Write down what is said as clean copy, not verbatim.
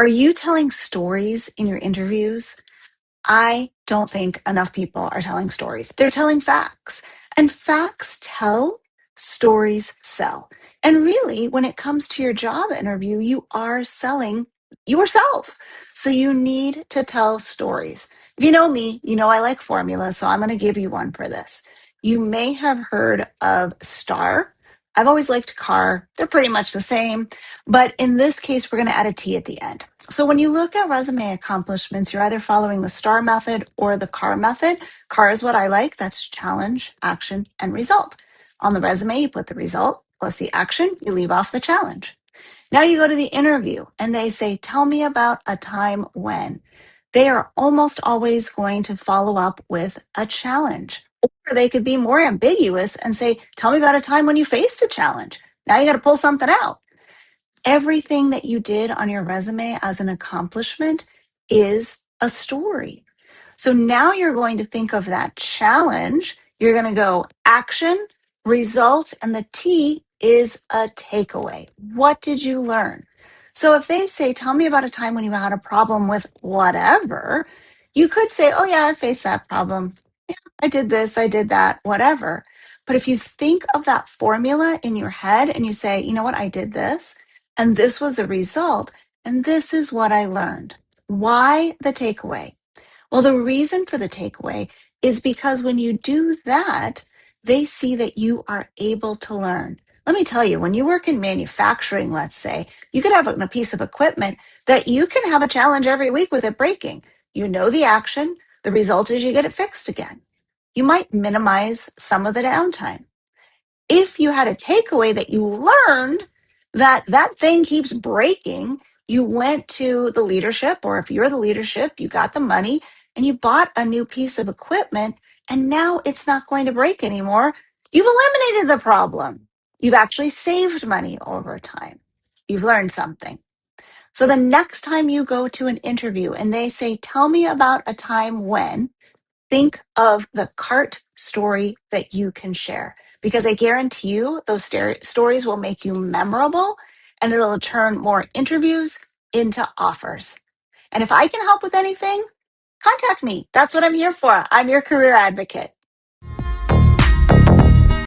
Are you telling stories in your interviews? I don't think enough people are telling stories. They're telling facts. And facts tell, stories sell. And really, when it comes to your job interview, you are selling yourself. So you need to tell stories. If you know me, you know I like formulas, so I'm going to give you one for this. You may have heard of STAR. I've always liked CAR. They're pretty much the same. But in this case, we're going to add a T at the end. So when you look at resume accomplishments, you're either following the STAR method or the CAR method. CAR is what I like. That's challenge, action, and result. On the resume, you put the result plus the action, you leave off the challenge. Now you go to the interview and they say, tell me about a time when. They are almost always going to follow up with a challenge. Or they could be more ambiguous and say, tell me about a time when you faced a challenge. Now you got to pull something out. Everything that you did on your resume as an accomplishment is a story. So now you're going to think of that challenge. You're going to go action, result, and the T is a takeaway. What did you learn? So if they say, tell me about a time when you had a problem with whatever, you could say, oh, yeah, I faced that problem. Yeah, I did this, I did that, whatever. But if you think of that formula in your head and you say, you know what, I did this, and this was a result, and this is what I learned. Why the takeaway? Well, the reason for the takeaway is because when you do that, they see that you are able to learn. Let me tell you, when you work in manufacturing, let's say, you could have a piece of equipment that you can have a challenge every week with it breaking. You know the action, the result is you get it fixed again. You might minimize some of the downtime. If you had a takeaway that you learned that that thing keeps breaking, you went to the leadership, or if you're the leadership, you got the money and you bought a new piece of equipment, and now it's not going to break anymore. You've eliminated the problem. You've actually saved money over time. You've learned something. So the next time you go to an interview and they say, tell me about a time when, think of the CART story that you can share, because I guarantee you those stories will make you memorable and it'll turn more interviews into offers. And if I can help with anything, contact me. That's what I'm here for. I'm your career advocate.